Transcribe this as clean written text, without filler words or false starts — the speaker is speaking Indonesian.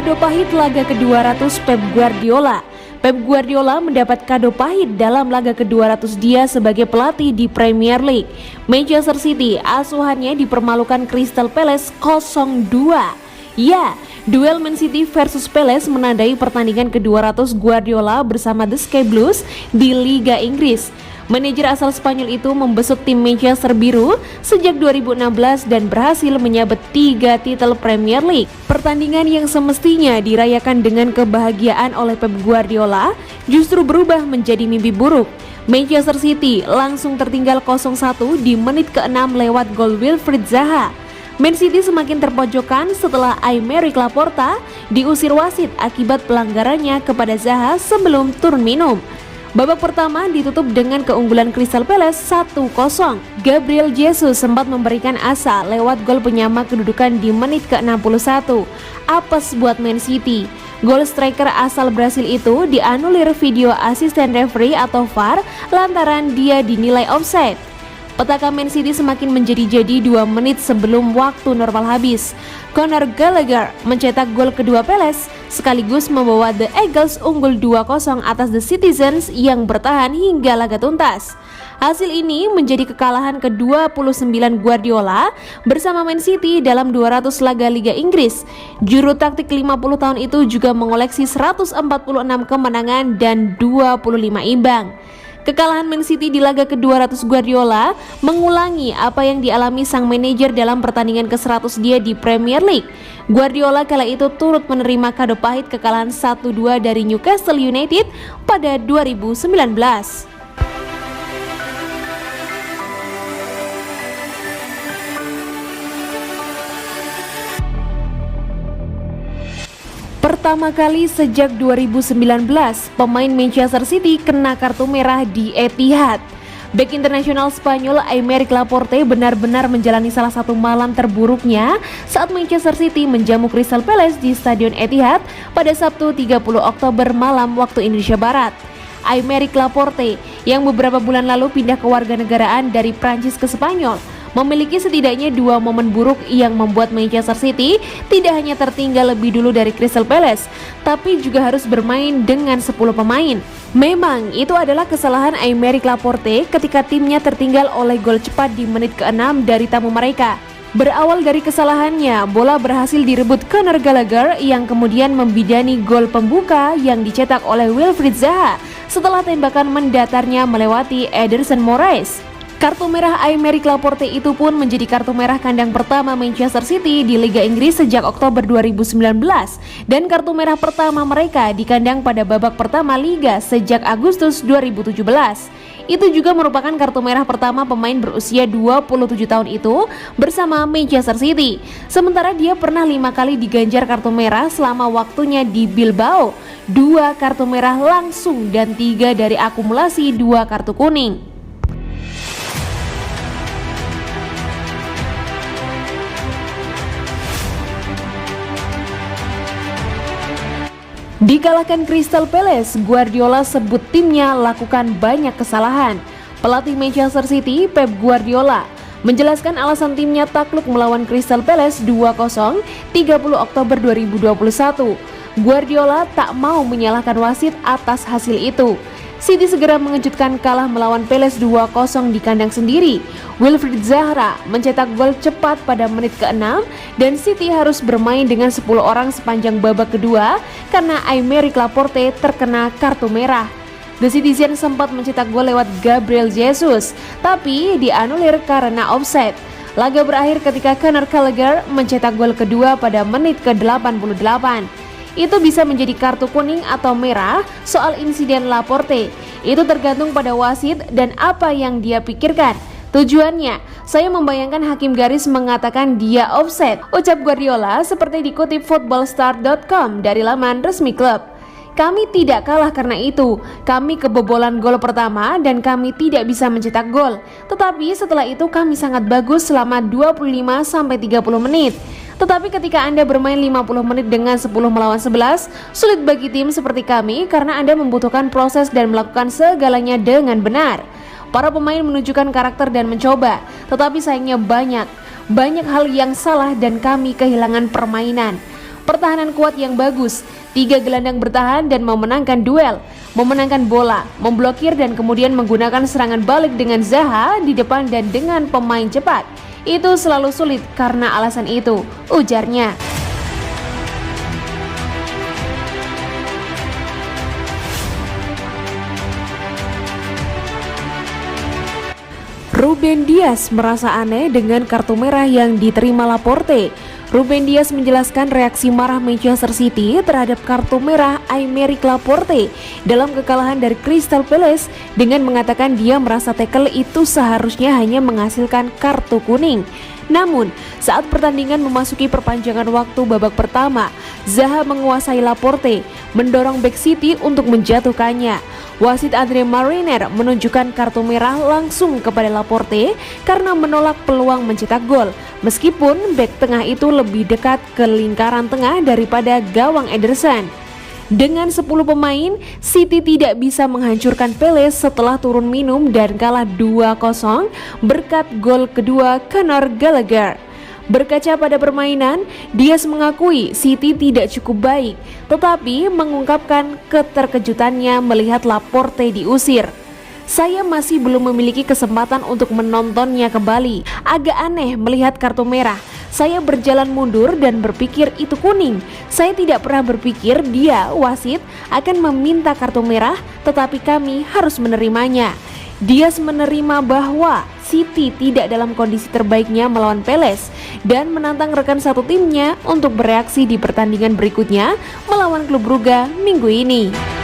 Kado pahit laga ke-200 Pep Guardiola. Pep Guardiola mendapat kado pahit dalam laga ke-200 dia sebagai pelatih di Premier League. Manchester City asuhannya dipermalukan Crystal Palace 0-2. Ya, duel Man City versus Palace menandai pertandingan ke-200 Guardiola bersama The Sky Blues di Liga Inggris. Manajer asal Spanyol itu membesut tim Manchester Biru sejak 2016 dan berhasil menyabet 3 titel Premier League. Pertandingan yang semestinya dirayakan dengan kebahagiaan oleh Pep Guardiola justru berubah menjadi mimpi buruk. Manchester City langsung tertinggal 0-1 di menit ke-6 lewat gol Wilfried Zaha. Man City semakin terpojokan setelah Aymeric Laporta diusir wasit akibat pelanggarannya kepada Zaha sebelum turun minum. Babak pertama ditutup dengan keunggulan Crystal Palace 1-0. Gabriel Jesus sempat memberikan asa lewat gol penyama kedudukan di menit ke-61. Apes buat Man City. Gol striker asal Brasil itu dianulir video asisten referee atau VAR lantaran dia dinilai offside. Petaka Man City semakin menjadi-jadi 2 menit sebelum waktu normal habis. Conor Gallagher mencetak gol kedua Palace sekaligus membawa The Eagles unggul 2-0 atas The Citizens yang bertahan hingga laga tuntas. Hasil ini menjadi kekalahan ke-29 Guardiola bersama Man City dalam 200 laga Liga Inggris. Juru taktik 50 tahun itu juga mengoleksi 146 kemenangan dan 25 imbang. Kekalahan Man City di laga ke-200 Guardiola mengulangi apa yang dialami sang manajer dalam pertandingan ke-100 dia di Premier League. Guardiola kala itu turut menerima kado pahit kekalahan 1-2 dari Newcastle United pada 2019. Pertama kali sejak 2019, pemain Manchester City kena kartu merah di Etihad. Bek internasional Spanyol Aymeric Laporte benar-benar menjalani salah satu malam terburuknya saat Manchester City menjamu Crystal Palace di Stadion Etihad pada Sabtu 30 Oktober malam waktu Indonesia Barat. Aymeric Laporte yang beberapa bulan lalu pindah kewarganegaraan dari Prancis ke Spanyol memiliki setidaknya 2 momen buruk yang membuat Manchester City tidak hanya tertinggal lebih dulu dari Crystal Palace, tapi juga harus bermain dengan 10 pemain. Memang itu adalah kesalahan Aymeric Laporte ketika timnya tertinggal oleh gol cepat di menit ke-6 dari tamu mereka. Berawal dari kesalahannya, bola berhasil direbut Conor Gallagher yang kemudian membidani gol pembuka yang dicetak oleh Wilfried Zaha setelah tembakan mendatarnya melewati Ederson Moraes. Kartu merah Aymeric Laporte itu pun menjadi kartu merah kandang pertama Manchester City di Liga Inggris sejak Oktober 2019 dan kartu merah pertama mereka di kandang pada babak pertama Liga sejak Agustus 2017. Itu juga merupakan kartu merah pertama pemain berusia 27 tahun itu bersama Manchester City. Sementara dia pernah 5 kali diganjar kartu merah selama waktunya di Bilbao, 2 kartu merah langsung dan 3 dari akumulasi 2 kartu kuning. Dikalahkan Crystal Palace, Guardiola sebut timnya lakukan banyak kesalahan. Pelatih Manchester City, Pep Guardiola, menjelaskan alasan timnya takluk melawan Crystal Palace 2-0 30 Oktober 2021. Guardiola tak mau menyalahkan wasit atas hasil itu. City segera mengejutkan kalah melawan Palace 2-0 di kandang sendiri. Wilfried Zaha mencetak gol cepat pada menit ke-6 dan City harus bermain dengan 10 orang sepanjang babak kedua karena Aymeric Laporte terkena kartu merah. The Citizens sempat mencetak gol lewat Gabriel Jesus, tapi dianulir karena offside. Laga berakhir ketika Conor Gallagher mencetak gol kedua pada menit ke-88. Itu bisa menjadi kartu kuning atau merah. Soal insiden Laporte itu tergantung pada wasit dan apa yang dia pikirkan. Tujuannya, saya membayangkan hakim garis mengatakan dia offside, ucap Guardiola seperti dikutip footballstar.com dari laman resmi klub. Kami tidak kalah karena itu, kami kebobolan gol pertama dan kami tidak bisa mencetak gol. Tetapi setelah itu kami sangat bagus selama 25-30 menit. Tetapi ketika Anda bermain 50 menit dengan 10 melawan 11, sulit bagi tim seperti kami karena Anda membutuhkan proses dan melakukan segalanya dengan benar. Para pemain menunjukkan karakter dan mencoba, tetapi sayangnya banyak hal yang salah dan kami kehilangan permainan. Pertahanan kuat yang bagus, 3 gelandang bertahan dan memenangkan duel, memenangkan bola, memblokir dan kemudian menggunakan serangan balik dengan Zaha di depan dan dengan pemain cepat. Itu selalu sulit karena alasan itu, ujarnya. Ruben Dias merasa aneh dengan kartu merah yang diterima Laporte. Ruben Dias menjelaskan reaksi marah Manchester City terhadap kartu merah Aymeric Laporte dalam kekalahan dari Crystal Palace dengan mengatakan dia merasa tackle itu seharusnya hanya menghasilkan kartu kuning. Namun, saat pertandingan memasuki perpanjangan waktu babak pertama, Zaha menguasai Laporte, mendorong back City untuk menjatuhkannya. Wasit Andre Mariner menunjukkan kartu merah langsung kepada Laporte karena menolak peluang mencetak gol, meskipun back tengah itu lebih dekat ke lingkaran tengah daripada gawang Ederson. Dengan 10 pemain, City tidak bisa menghancurkan Palace setelah turun minum dan kalah 2-0 berkat gol kedua Conor Gallagher. Berkaca pada permainan, Dias mengakui City tidak cukup baik, tetapi mengungkapkan keterkejutannya melihat Laporte diusir. Saya masih belum memiliki kesempatan untuk menontonnya kembali. Agak aneh melihat kartu merah. Saya berjalan mundur dan berpikir itu kuning. Saya tidak pernah berpikir dia, wasit, akan meminta kartu merah, tetapi kami harus menerimanya. Dias menerima bahwa City tidak dalam kondisi terbaiknya melawan Palace dan menantang rekan satu timnya untuk bereaksi di pertandingan berikutnya melawan klub Brugge minggu ini.